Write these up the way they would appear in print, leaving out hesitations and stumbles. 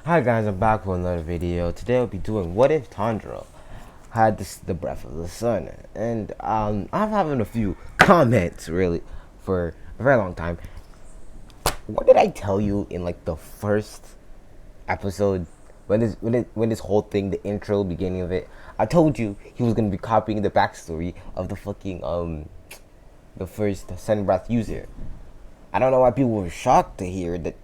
Hi guys, I'm back with another video. Today I'll be doing what if Tanjiro had the breath of the sun, and I'm having a few comments really for a very long time. What did I tell you in like the first episode when this whole thing, the intro, beginning of it? I told you he was gonna be copying the backstory of the fucking the first sun breath user. I don't know why people were shocked to hear that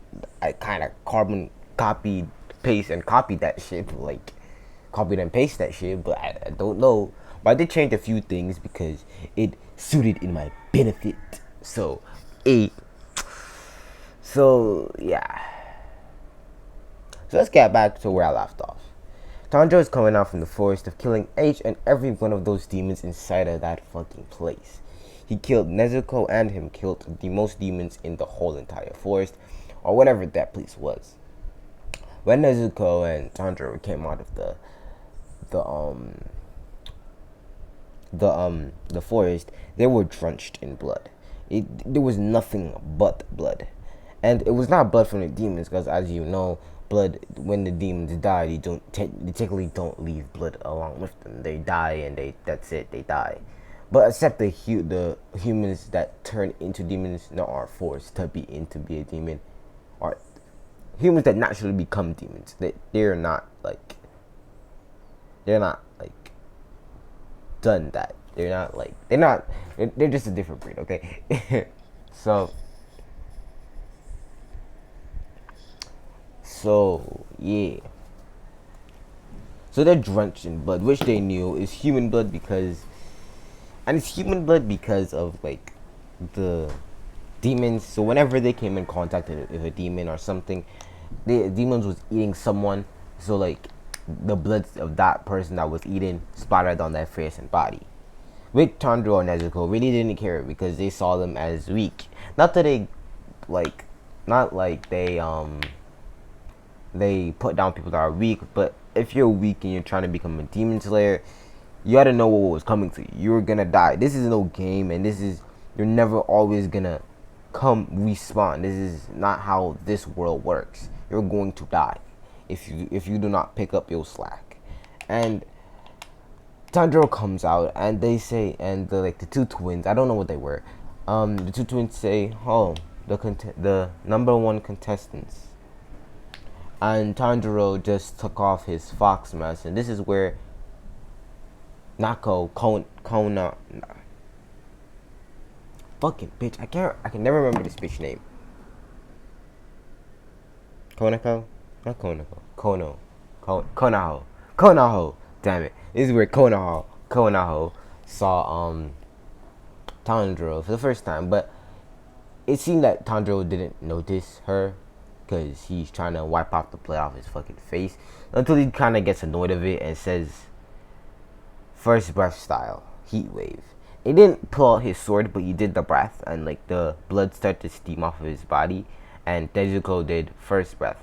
I kind of carbon copied, paste, and copied that shit. Like, copied and paste that shit, but I don't know. But I did change a few things because it suited in my benefit. So, yeah. So let's get back to where I left off. Tanjiro is coming out from the forest of killing each and every one of those demons inside of that fucking place. He killed Nezuko and him killed the most demons in the whole entire forest, or whatever that place was. When Nezuko and Tanjiro came out of the the forest, they were drenched in blood. There was nothing but blood, and it was not blood from the demons, because as you know, blood, when the demons die, they technically don't leave blood along with them. They die, and that's it. They die. But except the humans that turn into demons, no, are forced to be a demon, or humans that naturally become demons. They're not like done that. They're just a different breed, okay? so yeah. So they're drenched in blood, which they knew is human blood it's human blood because of like the demons. So whenever they came in contact with a demon or something, the demons was eating someone. So like the blood of that person that was eaten splattered on their face and body. With Tanjiro and Nezuko really didn't care because they saw them as weak. Not that not like they put down people that are weak, but if you're weak and you're trying to become a demon slayer, you gotta know what was coming to you. You're gonna die. This is no game, and you're never always gonna come respawn. This is not how this world works. You're going to die if you do not pick up your slack. And Tanjiro comes out, and they say, and the two twins, I don't know what they were. The two twins say, "Oh, the number one contestants." And Tanjiro just took off his fox mask, and this is where Kona, fucking bitch, I can never remember this bitch name. Konako? Not Konako. Konoho. Damn it. This is where Konoho saw Tanjiro for the first time, but it seemed that Tanjiro didn't notice her because he's trying to wipe off the blood off his fucking face until he kind of gets annoyed of it and says, "First breath style, heat wave." He didn't pull out his sword, but he did the breath, and like the blood started to steam off of his body. And Nezuko did first breath,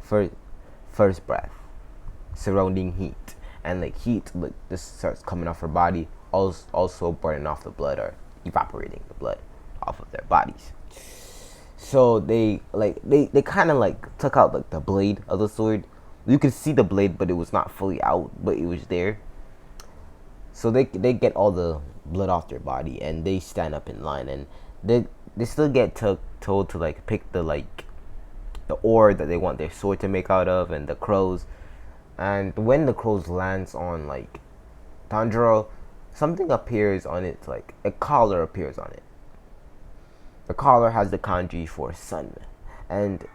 first breath, surrounding heat, and like heat, like this starts coming off her body, also burning off the blood or evaporating the blood off of their bodies. So they kind of like took out like the blade of the sword. You could see the blade, but it was not fully out, but it was there. So they get all the blood off their body, and they stand up in line, and they still get told to like pick the ore that they want their sword to make out of, and the crows. And when the crows lands on like Tanjiro, something appears on it, like a collar appears on it. The collar has the kanji for sun, and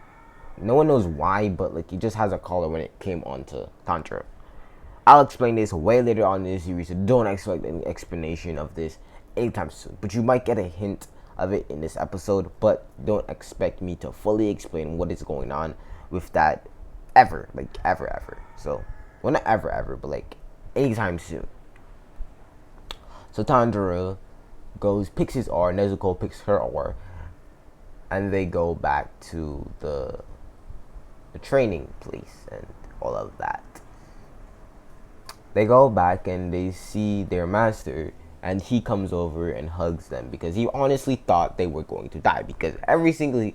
no one knows why, but like it just has a collar when it came onto Tanjiro. I'll explain this way later on in the series, so don't expect an explanation of this anytime soon. But you might get a hint of it in this episode, but don't expect me to fully explain what is going on with that ever. So, well, not ever, but like anytime soon. So Tanjiro picks his ore, Nezuko picks her ore, and they go back to the training place and all of that. They go back and they see their master, and he comes over and hugs them because he honestly thought they were going to die because every single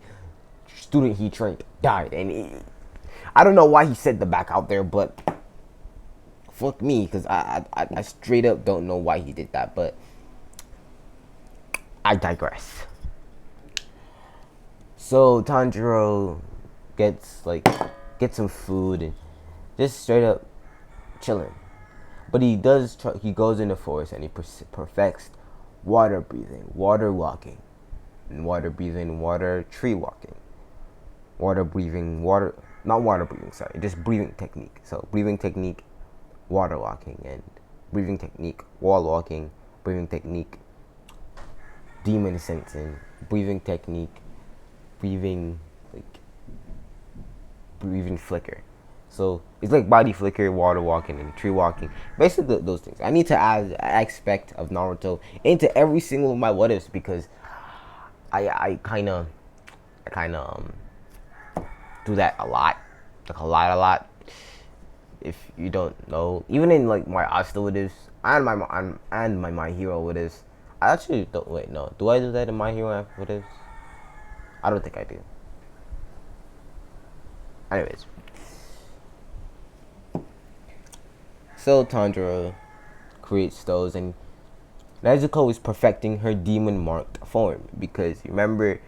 student he trained died, and I don't know why he said the back out there, but fuck me, because I straight up don't know why he did that, but I digress. So Tanjiro gets some food and just straight up chilling. But he goes in the forest and he perfects water breathing, water walking, and water breathing, water tree walking, water breathing, water not water breathing, sorry, just breathing technique. So breathing technique, water walking, and breathing technique, wall walking, breathing technique, demon sensing, breathing technique, breathing breathing flicker. So it's like body flicker, water walking, and tree walking. Basically those things. I need to add an aspect of Naruto into every single of my what ifs because I kind of do that a lot, like a lot. If you don't know, even in like my Asta what ifs and my My Hero what ifs, I actually don't wait. No, do I do that in My Hero what ifs? I don't think I do. Anyways. So Tanjiro creates those, and Nezuko is perfecting her demon marked form because you remember.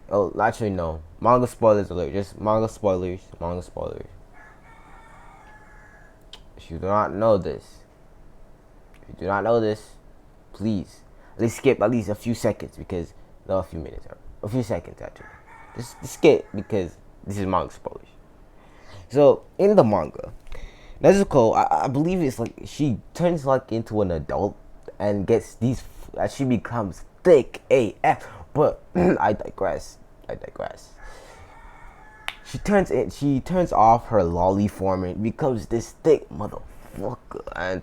Oh, actually no. Manga spoilers alert. Just manga spoilers. Manga spoilers. If you do not know this, please at least skip at least a few seconds because no, a few minutes or a few seconds actually. Just skip because this is manga spoilers. So in the manga, Nezuko, I believe it's like she turns like into an adult and gets these. She becomes thick AF. But I digress. She turns off her lolly form and becomes this thick motherfucker. And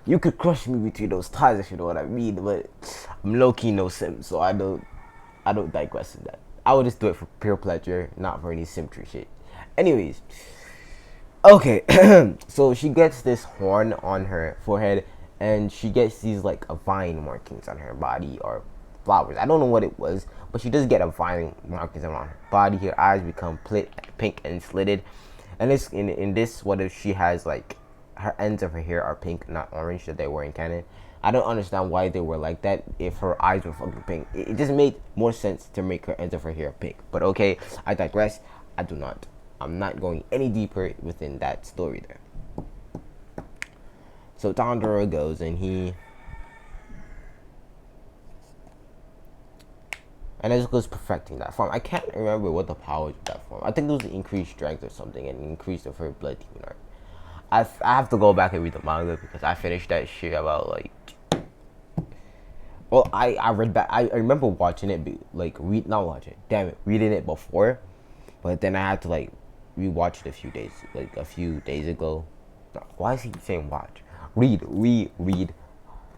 you could crush me between those ties if you know what I mean. But I'm low key no sim, so I don't digress in that. I would just do it for pure pleasure, not for any symmetry shit. Anyways. Okay, so she gets this horn on her forehead, and she gets these like vine markings on her body or flowers. I don't know what it was, but she does get a vine markings on her body. Her eyes become pink and slitted, and this in this what if she has like her ends of her hair are pink, not orange that they were in canon. I don't understand why they were like that if her eyes were fucking pink. It just made more sense to make her ends of her hair pink. But okay, I digress. I'm not going any deeper within that story there. So Tanjiro goes and Nezuko's perfecting that form. I can't remember what the powers of that form. I think it was the increased strength or something and increase of her blood demon art. I have to go back and read the manga because I finished that shit about like. Well, I read back. I remember watching it, reading it before, but then I had to like rewatch it a few days ago. Why is he saying watch? Read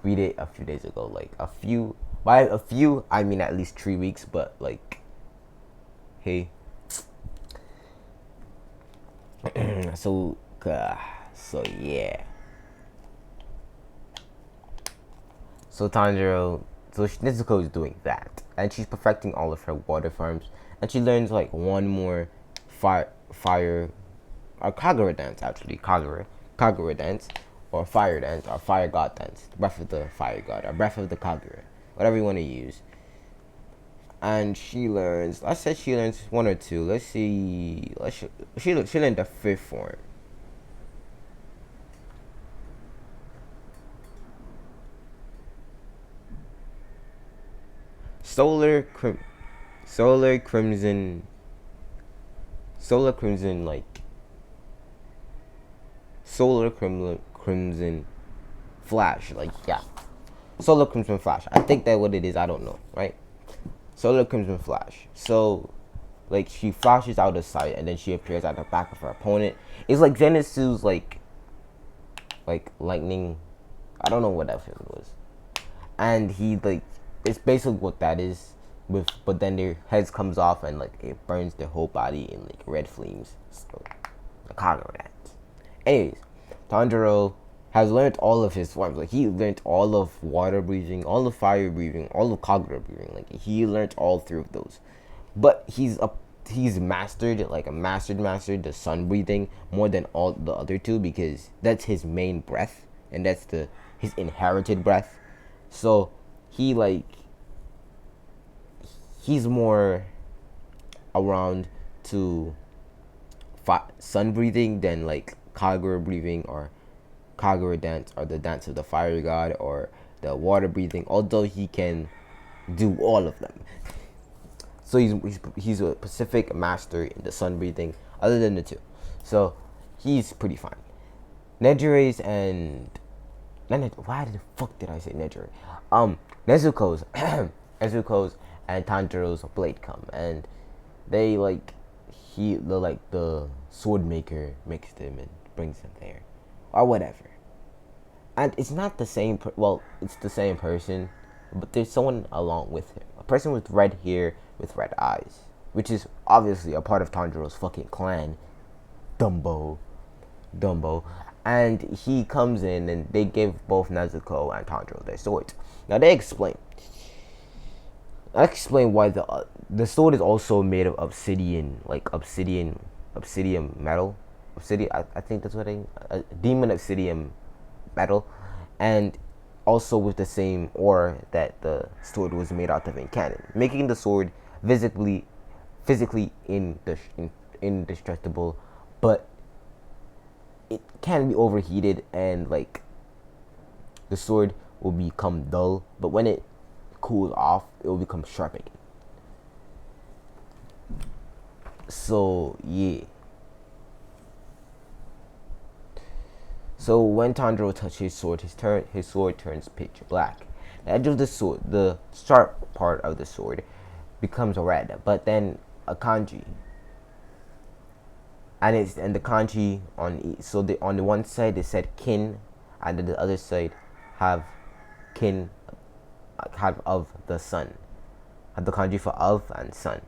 it a few days ago. Like by a few, I mean at least 3 weeks, but like, hey. So yeah. So Tanjiro, Nezuko is doing that, and she's perfecting all of her water forms, and she learns like one more fire or Kagura dance actually, Kagura dance, or fire dance, or fire god dance, breath of the fire god, or breath of the Kagura, whatever you want to use. And she learns, I said she learns one or two. Let's see. She learned the fifth form. Solar crimson, like solar crimson flash, like yeah, solar crimson flash. I think that's what it is. I don't know, right? Solar crimson flash. So, like she flashes out of sight and then she appears at the back of her opponent. It's like Zenitsu's like lightning. I don't know what that film was, and he like. It's basically what that is, but then their heads comes off and like it burns their whole body in like red flames. So, the Kagura dance. Anyways, Tanjiro has learned all of his forms. Like he learned all of water breathing, all of fire breathing, all of Kagura breathing. Like he learned all three of those, but he's he's mastered, like a mastered the sun breathing more than all the other two, because that's his main breath, and that's his inherited breath. So he like he's more around to sun breathing than like Kagura breathing or Kagura dance, or the dance of the fire god, or the water breathing, although he can do all of them. So he's a Pacific master in the sun breathing, other than the two. So he's pretty fine. Nejire's and why the fuck did I say Nejire? Nezuko's Nezuko's and Tanjiro's blade come, and they like the sword maker makes them and brings them there, or whatever. And it's not the same. Well, it's the same person, but there's someone along with him. A person with red hair with red eyes, which is obviously a part of Tanjiro's fucking clan. Dumbo. And he comes in, and they give both Nezuko and Tanjiro their swords. Now they explain. I explain why the sword is also made of obsidian, like obsidian metal. Obsidian, I think that's what demon obsidian metal, and also with the same ore that the sword was made out of in canon, making the sword physically indestructible, but it can be overheated, and like the sword will become dull, but when it cools off, it will become sharp again. So yeah. So when Tanjiro touches his sword, his sword turns pitch black. The edge of the sword, the sharp part of the sword, becomes red, but then a kanji. And the kanji on the one side it said kin, and then the other side have kin, have of the sun, have the kanji for of and sun.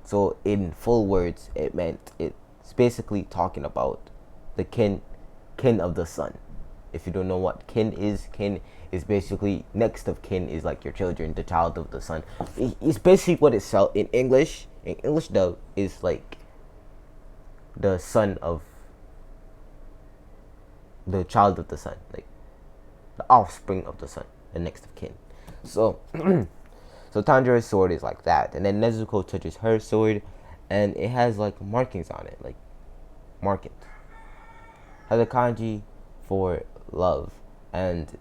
So in full words, it's basically talking about the kin of the sun. If you don't know what kin is basically next of kin is like your children, the child of the sun. It's basically what it's in English. In English though, is like the son of the child of the sun, like the offspring of the sun, the next of kin. So so Tanjiro's sword is like that, and then Nezuko touches her sword, and it has like markings on it, like markings. Has a kanji for love and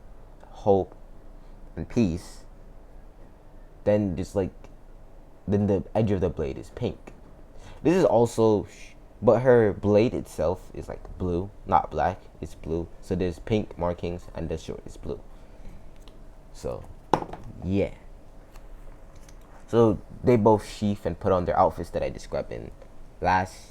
hope and peace. Then the edge of the blade is pink. This is also, but her blade itself is like blue, not black. It's blue. So there's pink markings, and the sword is blue. So yeah. So they both sheath and put on their outfits that I described in last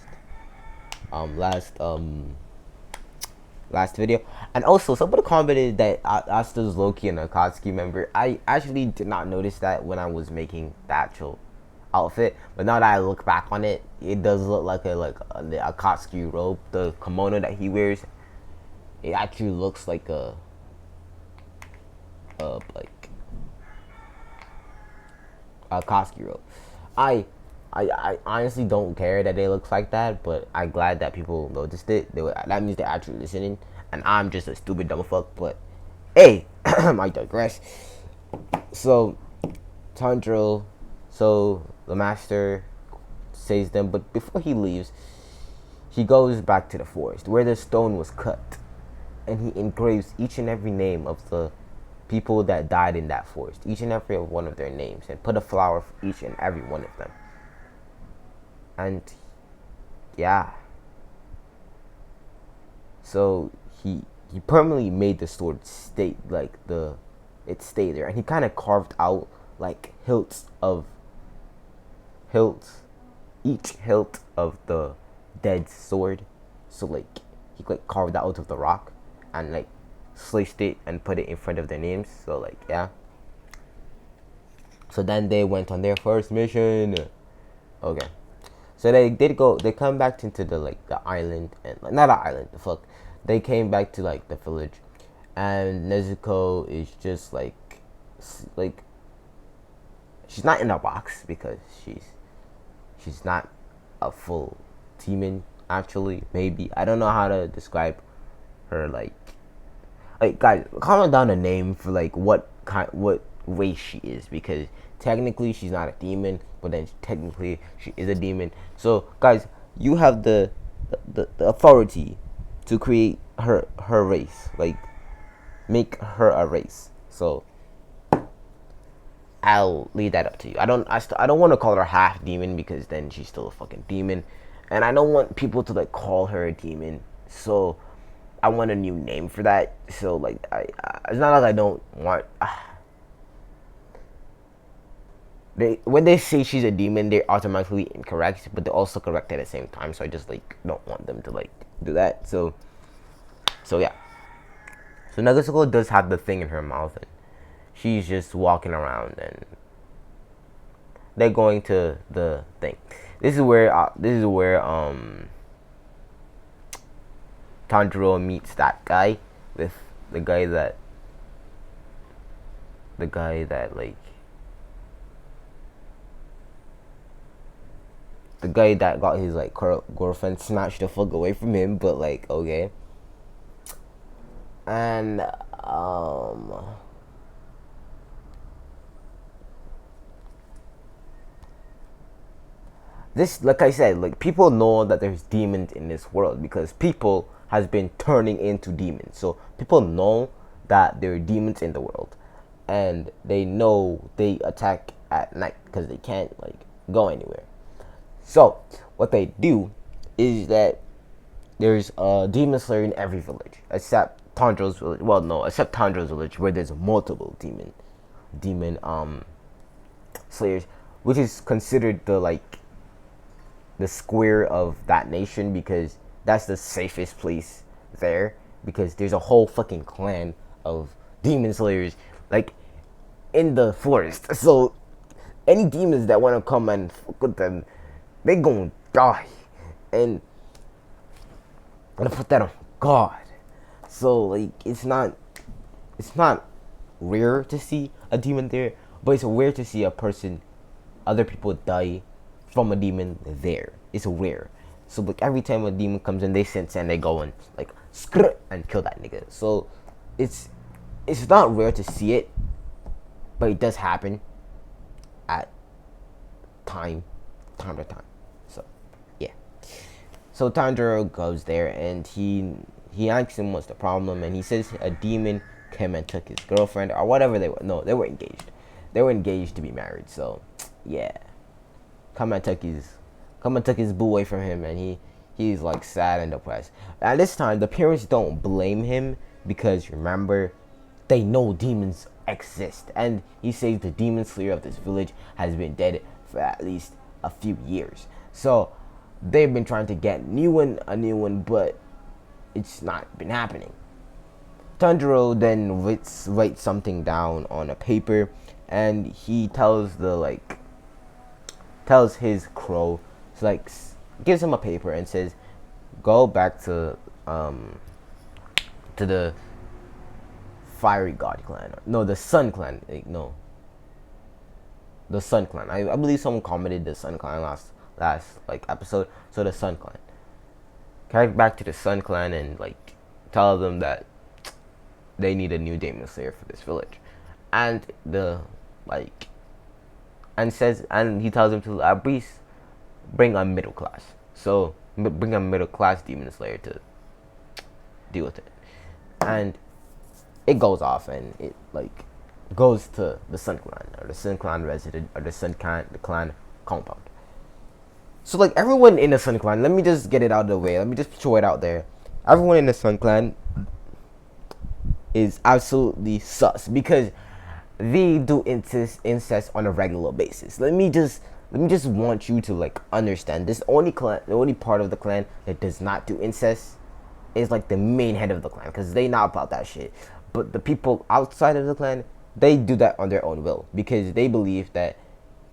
video. And also somebody commented that Asta's Loki and Akatsuki member. I actually did not notice that when I was making the actual outfit, but now that I look back on it, it does look like the Akatsuki robe, the kimono that he wears. It actually looks like a Akatsuki robe. I honestly don't care that they look like that, but I'm glad that people noticed it. That means they're actually listening, and I'm just a stupid dumb fuck. But hey, I digress. So Tanjiro, so the master saves them, but before he leaves, he goes back to the forest where the stone was cut, and he engraves each and every name of the people that died in that forest, each and every one of their names, and put a flower for each and every one of them. And yeah, so he permanently made the sword stay stay there, and he kind of carved out like each hilt of the dead sword. So like he carved that out of the rock and like sliced it and put it in front of their names. So like yeah. So then they went on their first mission. Okay. So they come back into the island, and not an island, the fuck. They came back to like the village, and Nezuko is just like she's not in a box because she's not a full demon. Actually, maybe I don't know how to describe her. Like guys, comment down a name for like what race she is, because technically she's not a demon, but then technically she is a demon. So guys, you have the authority to create her race, like make her a race. So I'll leave that up to you. I don't want to call her half demon, because then she's still a fucking demon, and I don't want people to like call her a demon. So I want a new name for that. So like it's not like I don't want. They when they say she's a demon, they're automatically incorrect, but they're also correct at the same time. So I just like don't want them to like do that. So yeah. So Negasoko does have the thing in her mouth, and she's just walking around, and they're going to the thing. This is where Tanjiro meets that guy with the guy that like the guy that got his like girlfriend snatched the fuck away from him, but like okay. And this, like I said, like people know that there's demons in this world because people has been turning into demons. So people know that there are demons in the world, and they know they attack at night because they can't like go anywhere. So what they do is that there's a demon slayer in every village except Tanjiro's village. Well, no, except Tanjiro's village, where there's multiple demon slayers, which is considered the square of that nation, because that's the safest place there, because there's a whole fucking clan of demon slayers like in the forest. So any demons that want to come and fuck with them, they gonna die. And I'm gonna put that on God. So like it's not rare to see a demon there, but it's rare to see other people die from a demon there. It's rare. So like every time a demon comes in, they sense and they go and like and kill that nigga. So it's not rare to see it, but it does happen at time to time. So yeah. So Tanjiro goes there and he asks him what's the problem, and he says a demon came and took his girlfriend or whatever they were. No, they were engaged. They were engaged to be married. So yeah, come and took his boo away from him, and he's like sad and depressed. At this time, the parents don't blame him because remember, they know demons exist, and he says the demon slayer of this village has been dead for at least a few years. So they've been trying to get a new one, but it's not been happening. Tanjiro then writes something down on a paper, and he tells his crow, so like gives him a paper and says, go back to the fiery god clan. No, the sun clan. No, the sun clan. I believe someone commented the sun clan last like episode. So the sun clan. Carry back to the sun clan and like tell them that they need a new demon slayer for this village, and and he tells them to at least bring a middle class. So bring a middle class demon slayer to deal with it, and it goes off and it like goes to the Sun Clan or the Sun Clan resident or the Clan compound. So like everyone in the Sun Clan, let me just get it out of the way. Let me just throw it out there. Everyone in the Sun Clan is absolutely sus because they do incest on a regular basis. Let me just want you to like understand this. The only part of the clan that does not do incest is like the main head of the clan, because they not about that shit. But the people outside of the clan, they do that on their own will because they believe that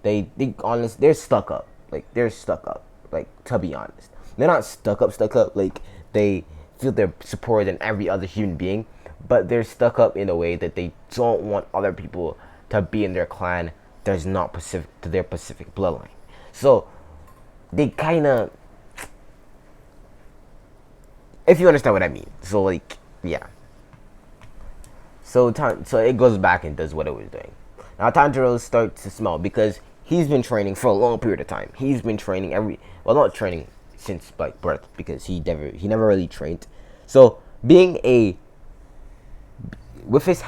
they're stuck up. Like they're stuck up. Like to be honest, they're not stuck up. Like they feel they're superior than every other human being, but they're stuck up in a way that they don't want other people to be in their clan that's not Pacific to their Pacific bloodline. So they kind of, if you understand what I mean. So like, yeah. So it goes back and does what it was doing. Now Tanjiro starts to smell because he's been training for a long period of time. He's been training not training since like birth because he never really trained. So being a with his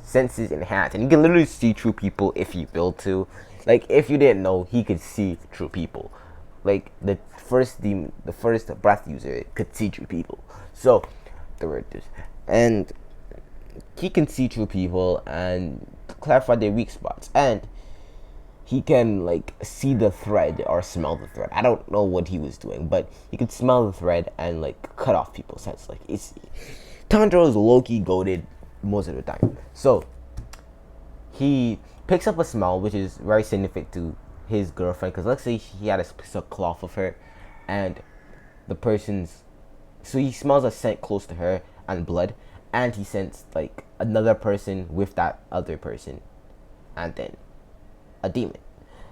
senses enhanced, and he can literally see true people if he will to. Like if you didn't know, he could see true people. Like the first breath user could see true people. So the word is, and he can see true people and clarify their weak spots, and he can like see the thread or smell the thread. I don't know what he was doing, but he could smell the thread and like cut off people's heads. Like it's Tanjiro is low-key goated most of the time. So he picks up a smell which is very significant to his girlfriend, because let's say he had a piece of cloth of her and the person's, so he smells a scent close to her and blood, and he sensed like another person with that other person, and then a demon.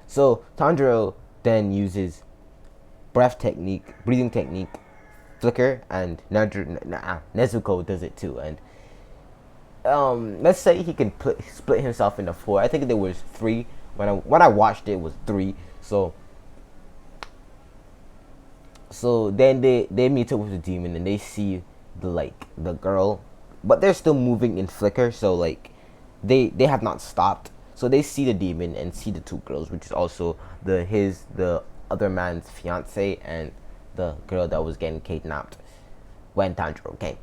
So Tanjiro then uses breathing technique, flicker, and Nezuko does it too. And let's say he can split himself into four. I think there was three when I watched it, it was three. So then they meet up with the demon and they see the girl, but they're still moving in flicker. So like they have not stopped. So they see the demon and see the two girls, which is also the other man's fiance and the girl that was getting kidnapped when Tanjiro came.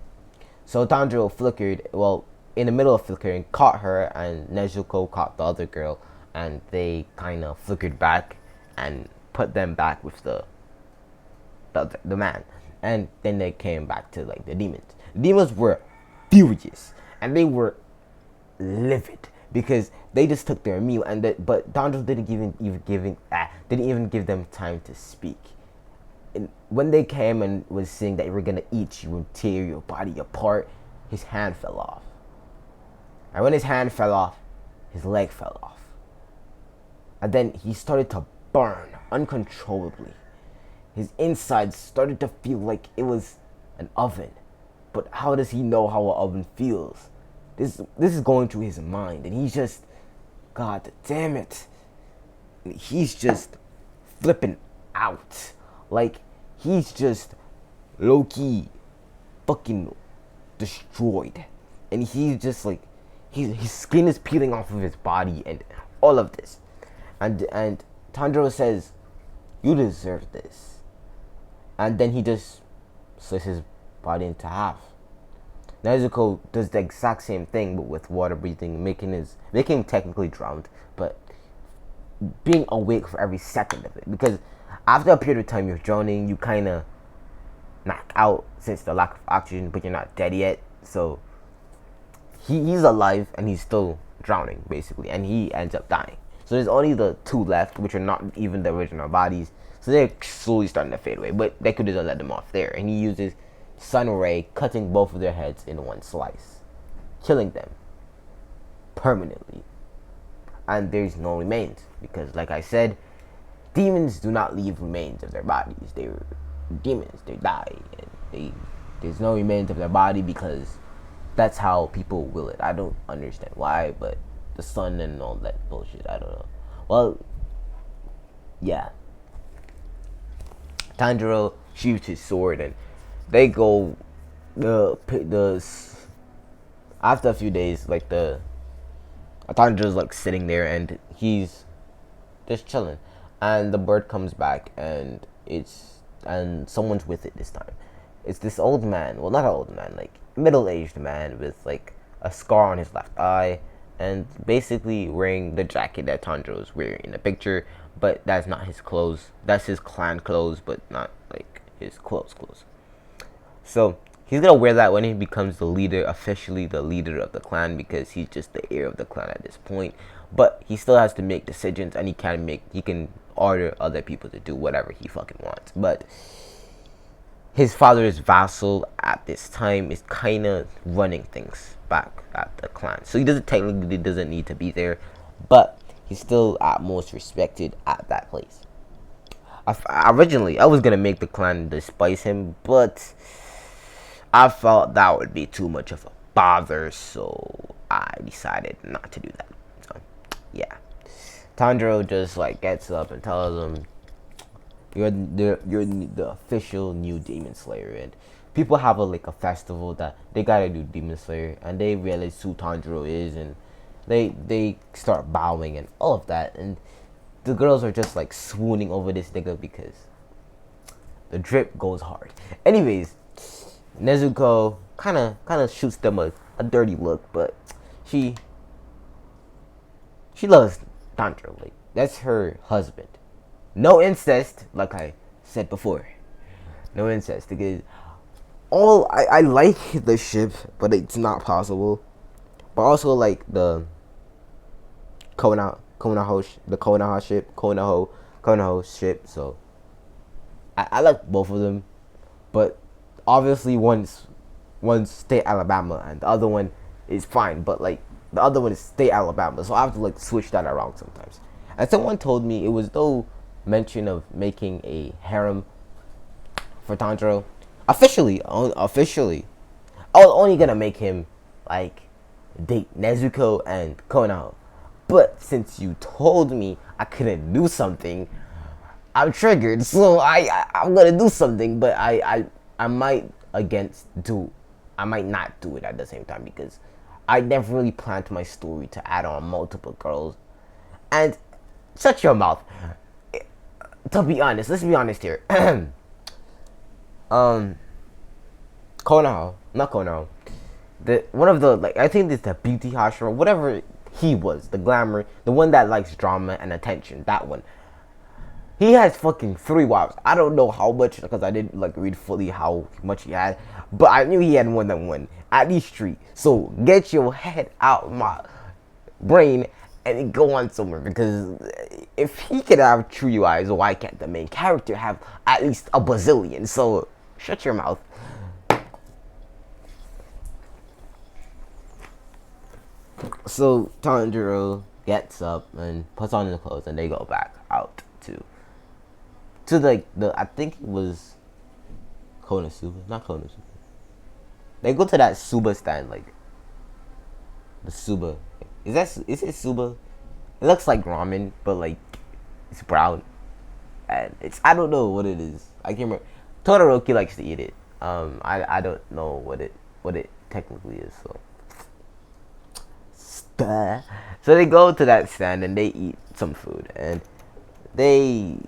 So Tanjiro flickered, well, in the middle of flickering, caught her, and Nezuko caught the other girl, and they kind of flickered back and put them back with the man. And then they came back to like the demons. The demons were furious and they were livid because they just took their meal, but Tanjiro didn't even give them time to speak. And when they came and was saying that we're gonna eat you and tear your body apart, his hand fell off. And when his hand fell off, his leg fell off. And then he started to burn uncontrollably. His insides started to feel like it was an oven. But how does he know how an oven feels? This is going through his mind, and he's just, God damn it. He's just flipping out. Like, he's just low-key fucking destroyed. And he's just like, his skin is peeling off of his body and all of this. And Tanjiro says, you deserve this. And then he just slits his body into half. Nezuko does the exact same thing, but with water breathing, making him technically drowned, but being awake for every second of it. Because after a period of time you're drowning, you kind of knock out since the lack of oxygen, but you're not dead yet. So he's alive and he's still drowning, basically, and he ends up dying. So there's only the two left, which are not even the original bodies. So they're slowly starting to fade away, but they could have let them off there. And he uses Sun Ray, cutting both of their heads in one slice, killing them permanently. And there's no remains, because like I said, demons do not leave remains of their bodies. They're demons, they die, and there's no remains of their body because that's how people will it. I don't understand why, but the sun and all that bullshit, I don't know. Well, yeah. Tanjiro shoots his sword and they go after a few days, like Tanjiro's like sitting there and he's just chilling, and the bird comes back and someone's with it this time. It's this old man, well, not an old man, like middle-aged man with like a scar on his left eye and basically wearing the jacket that Tanjiro is wearing in the picture, but that's not his clothes. That's his clan clothes, but not like his clothes. So he's gonna wear that when he becomes the leader, officially the leader of the clan, because he's just the heir of the clan at this point. But he still has to make decisions, and he can order other people to do whatever he fucking wants. But his father's vassal at this time is kind of running things back at the clan, so he technically doesn't need to be there, but he's still at most respected at that place. Originally I was gonna make the clan despise him, but I felt that would be too much of a bother, so I decided not to do that. So yeah, Tanjiro just like gets up and tells him, you're the official new Demon Slayer, and people have a festival that they gotta do Demon Slayer, and they realize who Tanjiro is, and they start bowing and all of that, and the girls are just like swooning over this nigga because the drip goes hard. Anyways, Nezuko kind of shoots them a dirty look, but she she loves Tanjiro. Like that's her husband. No incest, like I said before. No incest because I like the ship, but it's not possible. But also like the Konoha ship. So I like both of them, but obviously one's state Alabama and the other one is fine. But like the other one is state Alabama, so I have to like switch that around sometimes. And someone told me it was no mention of making a harem for Tanjiro. Officially, I was only gonna make him like date Nezuko and Konoha. But since you told me I couldn't do something, I'm triggered. So I'm gonna do something, but I might against do I might not do it at the same time because I never really planned my story to add on multiple girls. And shut your mouth. To be honest, let's be honest here. Konoha, not Konoha. The one of the like I think it's the beauty Hashira, whatever he was, the glamour, the one that likes drama and attention. That one. He has fucking 3 wives. I don't know how much because I didn't like read fully how much he had, but I knew he had more than one, at least 3. So get your head out my brain and go on somewhere because if he could have 3 wives, why can't the main character have at least a bazillion? So shut your mouth. So Tanjiro gets up and puts on his clothes, and they go back out to the I think it was Konosuba, not Konosuba. They go to that Suba stand, like the Suba. Is it Suba? It looks like ramen, but like it's brown, and it's I don't know what it is. I can't remember. Todoroki likes to eat it. I don't know what it technically is. So they go to that stand and they eat some food, and they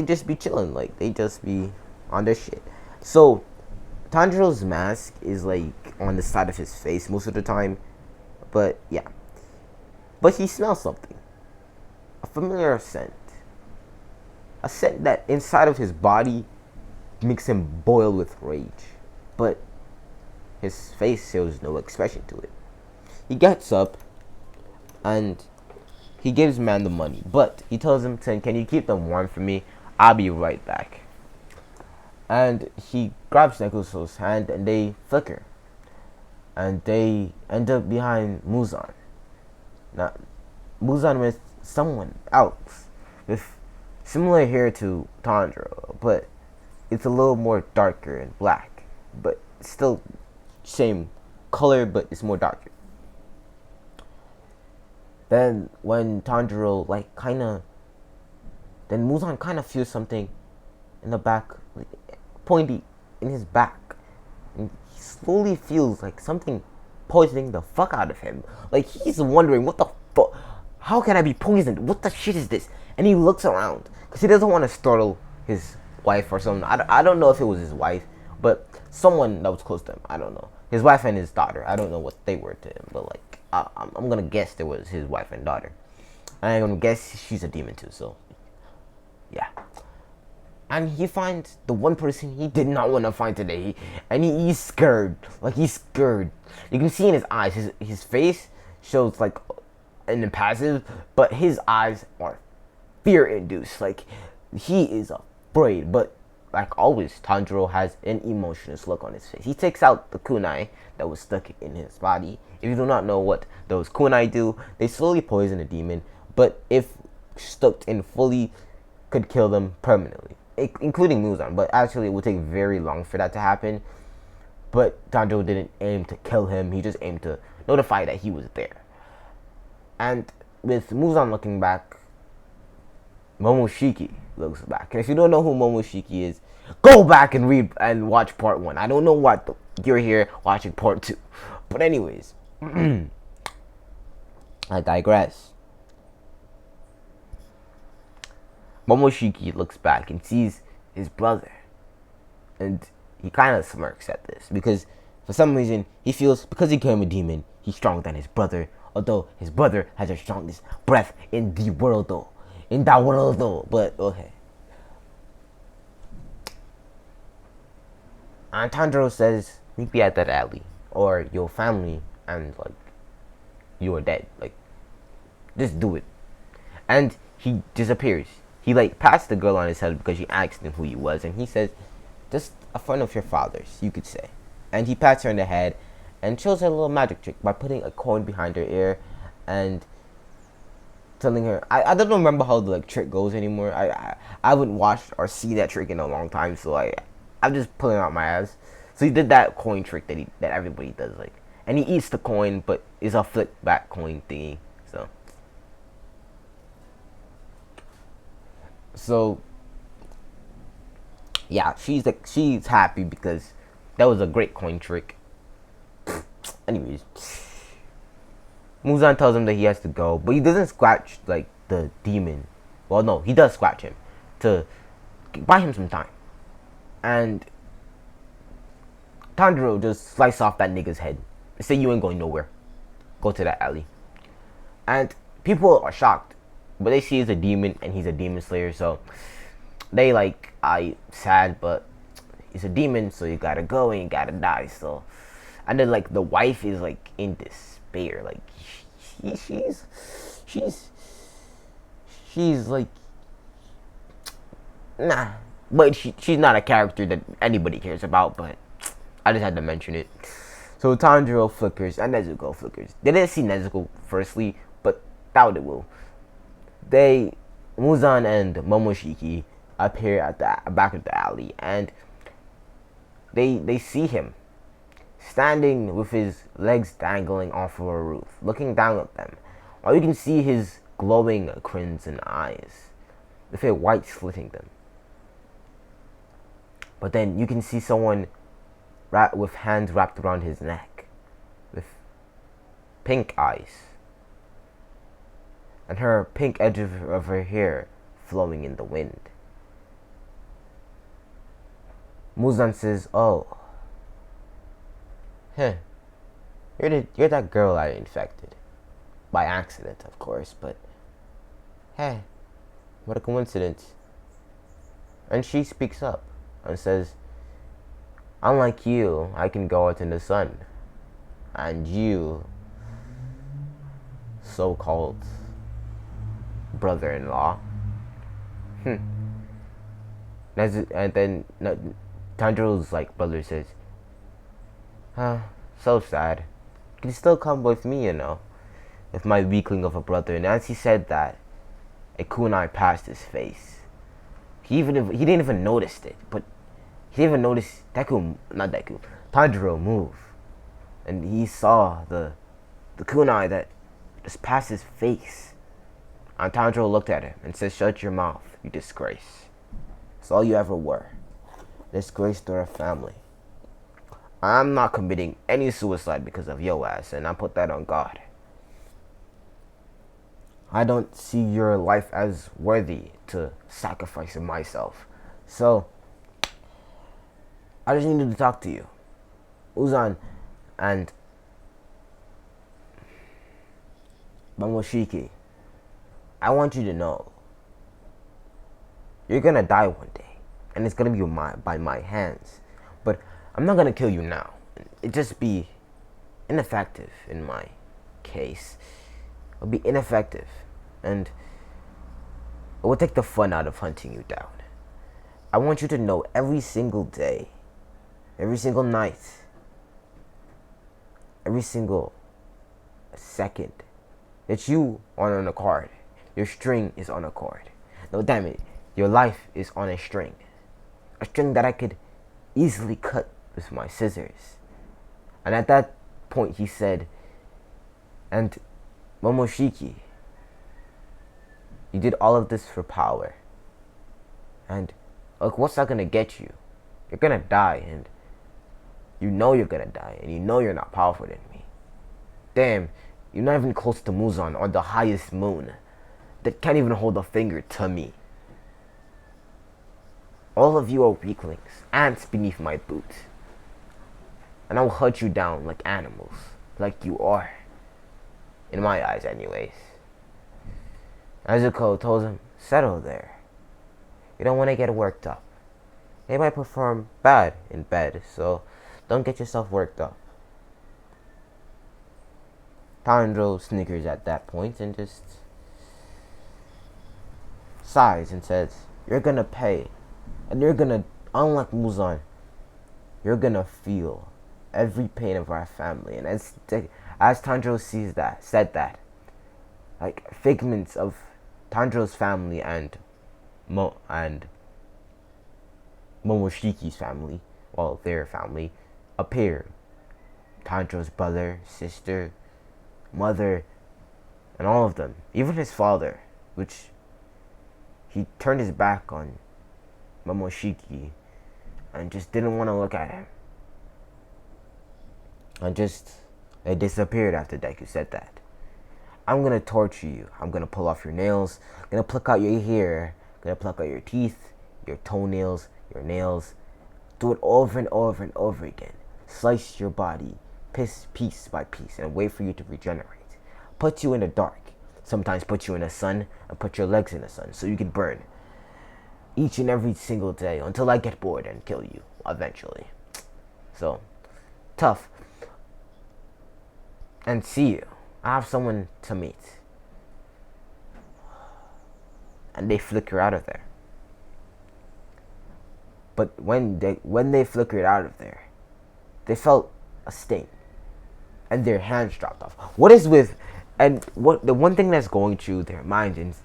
just be chilling, like they just be on their shit. So Tanjiro's mask is like on the side of his face most of the time, but yeah. But he smells something, a familiar scent, a scent that inside of his body makes him boil with rage, but his face shows no expression to it. He gets up and he gives man the money, but he tells him, "Can you keep them warm for me? I'll be right back." And he grabs Nekoso's hand and they flicker, and they end up behind Muzan. Not Muzan with someone else with similar hair to Tanjiro, but it's a little more darker and black, but still same color, but it's more darker. Then when Tanjiro then Muzan kinda feels something in the back, like, pointy in his back, and he slowly feels like something poisoning the fuck out of him. Like he's wondering what the fuck, how can I be poisoned? What the shit is this? And he looks around because he doesn't want to startle his wife or something. I don't know if it was his wife, but someone that was close to him. I don't know. His wife and his daughter. I don't know what they were to him, but like. I'm gonna guess it was his wife and daughter. And I'm gonna guess she's a demon too, so yeah. And he finds the one person he did not want to find today, and he's scared. Like he's scared. You can see in his eyes, his face shows like an impassive, but his eyes are fear-induced. Like he is afraid, but like always, Tanjiro has an emotionless look on his face. He takes out the kunai that was stuck in his body. If you do not know what those kunai do, they slowly poison a demon. But if stuck in fully could kill them permanently, including Muzan. But actually, it would take very long for that to happen. But Tanjiro didn't aim to kill him. He just aimed to notify that he was there. And with Muzan looking back, Momoshiki looks back. And if you don't know who Momoshiki is, go back and read and watch part 1. I don't know what you're here watching part 2. But anyways, I digress. Momoshiki looks back and sees his brother. And he kind of smirks at this because for some reason he feels because he became a demon, he's stronger than his brother. Although his brother has the strongest breath in the world though. In that world though. But okay. And Tanjiro says, meet me at that alley. Or your family and like you are dead. Like just do it. And he disappears. He like pats the girl on his head because she asked him who he was, and he says, just a friend of your father's, you could say. And he pats her in the head and shows her a little magic trick by putting a coin behind her ear and telling her, I don't remember how the like trick goes anymore. I haven't watched or seen that trick in a long time, so I'm just pulling out my ass. So he did that coin trick that everybody does, like, and he eats the coin, but it's a flip back coin thingy. So yeah, she's happy because that was a great coin trick. Anyways, Muzan tells him that he has to go, but he doesn't scratch like the demon. Well, no, he does scratch him to buy him some time. And Tanjiro just slice off that nigga's head and say, you ain't going nowhere. Go to that alley. And people are shocked, but they see he's a demon and he's a demon slayer, so they like, sad, but he's a demon, so you gotta go and you gotta die. So, and then like the wife is like in despair, like she's like, nah, but she's not a character that anybody cares about. But I just had to mention it. So Tanjiro flickers and Nezuko flickers. They didn't see Nezuko firstly, but doubt it will. Muzan and Momoshiki appear at the back of the alley, and they see him standing with his legs dangling off of a roof, looking down at them. While you can see his glowing crimson eyes, with a white slitting them. But then you can see someone with hands wrapped around his neck, with pink eyes, and her pink edge of her hair flowing in the wind. Muzan says, oh, you're that girl I infected. By accident, of course, but hey, what a coincidence. And she speaks up and says, unlike you, I can go out in the sun. And you, so-called brother-in-law. And then Tanjiro's like brother says, so sad. You can still come with me, you know, with my weakling of a brother. And as he said that, a kunai passed his face. He didn't even notice it, but he didn't even notice Tanjiro move. And he saw the kunai that just passed his face. And Tanjiro looked at him and said, shut your mouth, you disgrace. It's all you ever were. Disgrace to our family. I'm not committing any suicide because of your ass, and I put that on God. I don't see your life as worthy to sacrificing myself. So, I just needed to talk to you. Uzan and Momoshiki, I want you to know, you're gonna die one day, and it's gonna be by my hands. But I'm not gonna kill you now. It'd just be ineffective in my case. It'll be ineffective, and it will take the fun out of hunting you down. I want you to know every single day, every single night, every single second that you are on a card. Your string is on a cord. No, damn it. Your life is on a string that I could easily cut with my scissors. And at that point, he said, and Momoshiki, you did all of this for power. And look, what's that gonna get you? You're gonna die, and you know you're gonna die, and you know you're not powerful than me. Damn, you're not even close to Muzan or the highest moon that can't even hold a finger to me. All of you are weaklings, ants beneath my boots. And I will hunt you down like animals, like you are. In my eyes, anyways. Nezuko told him, settle there. You don't want to get worked up. They might perform bad in bed, so don't get yourself worked up. Tanjiro snickers at that point and just sighs and says, you're gonna pay. And you're gonna, unlike Muzan, you're gonna feel every pain of our family. And as Tanjiro said that, like figments of Tanjiro's family and Momoshiki's family, well, their family, appear. Tanjiro's brother, sister, mother, and all of them, even his father, which he turned his back on Momoshiki and just didn't want to look at him. And just, they disappeared after Deku said that. I'm gonna torture you. I'm gonna pull off your nails. I'm gonna pluck out your hair. I'm gonna pluck out your teeth, your toenails, your nails. Do it over and over and over again. Slice your body, piece by piece, and wait for you to regenerate. Put you in the dark. Sometimes put you in the sun and put your legs in the sun so you can burn. Each and every single day until I get bored and kill you eventually. So, tough. And see you. I have someone to meet. And they flicker out of there. But when they flickered out of there, they felt a sting. And their hands dropped off. What is with, and what the one thing that's going through their minds is,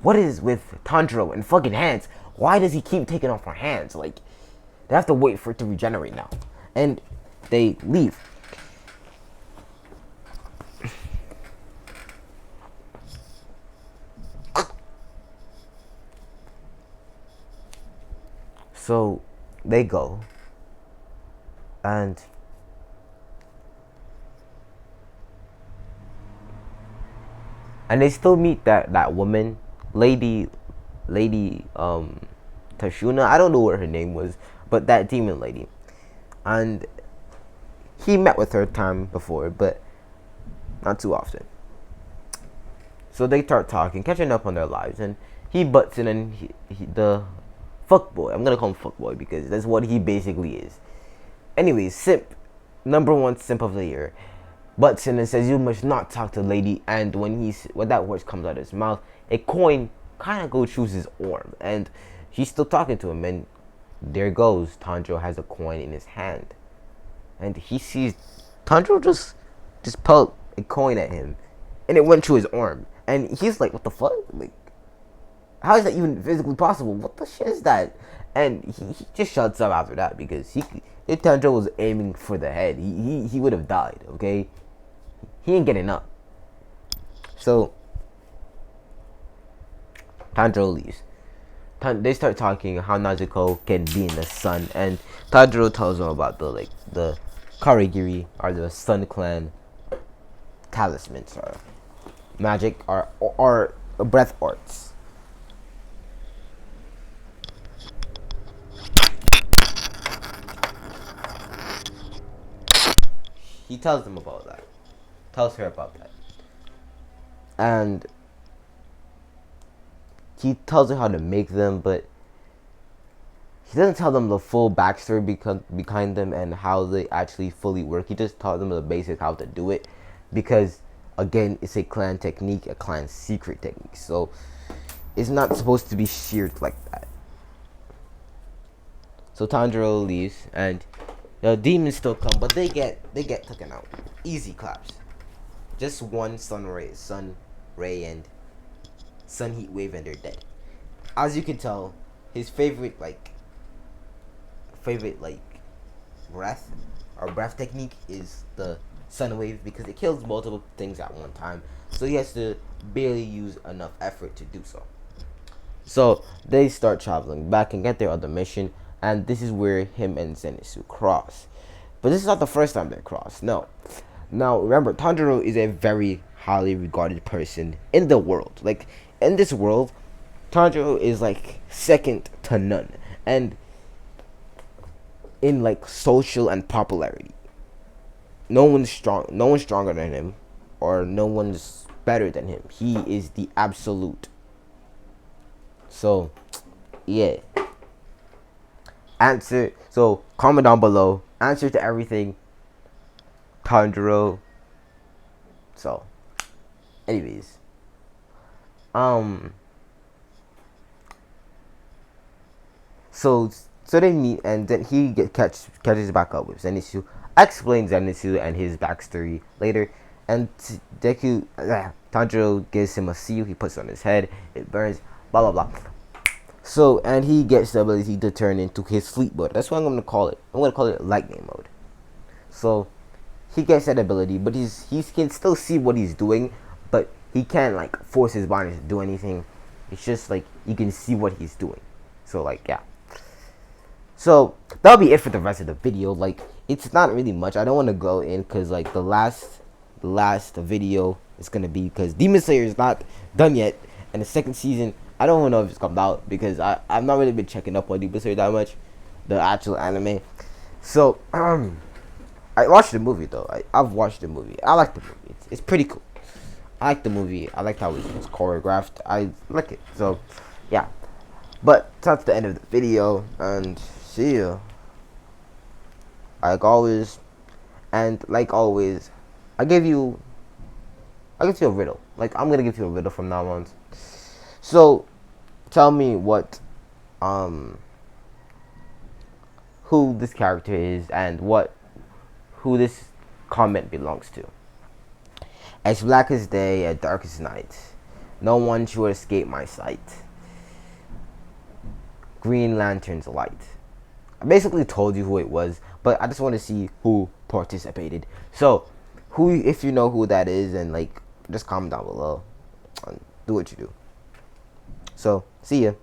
what is with Tanjiro and fucking hands? Why does he keep taking off our hands? Like, they have to wait for it to regenerate now. And they leave. So they go, and they still meet that woman, lady Tashuna. I don't know what her name was, but that demon lady, and he met with her time before, but not too often. So they start talking, catching up on their lives, and he butts in, and the fuckboy. I'm gonna call him fuckboy because that's what he basically is. Anyways, simp, number one simp of the year, butts in and says you must not talk to the lady. And when that word comes out of his mouth, a coin kind of goes through his arm, and he's still talking to him. And there goes Tanjiro has a coin in his hand, and he sees Tanjiro just pelt a coin at him, and it went through his arm, and he's like, "What the fuck? Like, how is that even physically possible? What the shit is that?" And he just shuts up after that because if Tanjiro was aiming for the head, he would have died. Okay, he ain't getting up. So Tanjiro leaves. They start talking how Nezuko can be in the sun, and Tanjiro tells him about the Karigiri, or the Sun Clan talismans, or magic, or breath arts. He tells them about that. Tells her about that. And he tells her how to make them, but he doesn't tell them the full backstory behind them and how they actually fully work. He just taught them the basic how to do it, because again, it's a clan technique, a clan secret technique. So it's not supposed to be shared like that. So Tanjiro leaves, and the demons still come, but they get taken out. Easy claps. Just one sun ray and sun heat wave, and they're dead. as you can tell, his favorite like breath or breath technique is the sun wave because it kills multiple things at one time. So he has to barely use enough effort to do so. So they start traveling back and get their other mission, and this is where him and Zenitsu cross. But this is not the first time they cross. No. Now remember, Tanjiro is a very highly regarded person in the world. Like in this world, Tanjiro is like second to none, and in like social and popularity, no one's strong. No one's stronger than him, or no one's better than him. He is the absolute. So, yeah. Answer. So comment down below. Answer to everything. Tanjiro. So, anyways, so they meet, and then he catches back up with Zenitsu. Explains Zenitsu and his backstory later, and Tanjiro gives him a seal. He puts it on his head. It burns. Blah blah blah. So, and he gets the ability to turn into his fleet mode. That's what I'm gonna call it. I'm gonna call it lightning mode. So he gets that ability, but he can still see what he's doing, but he can't like force his body to do anything. It's just like you can see what he's doing. So like yeah. So that'll be it for the rest of the video. Like it's not really much. I don't want to go in because like the last video is gonna be because Demon Slayer is not done yet, and the second season I don't even know if it's come out because I've not really been checking up on Demon Slayer that much, the actual anime. So I watched the movie though. I've watched the movie. I like the movie. It's pretty cool. I like the movie. I like how it's choreographed. I like it. So yeah. But that's the end of the video, and see ya. Like always, I give you a riddle. Like I'm gonna give you a riddle from now on. So tell me what who this character is and who this comment belongs to. As black as day, as dark as night, no one should escape my sight. Green Lantern's light. I basically told you who it was, but I just want to see who participated. So, if you know who that is, and like, just comment down below and do what you do. So, see ya.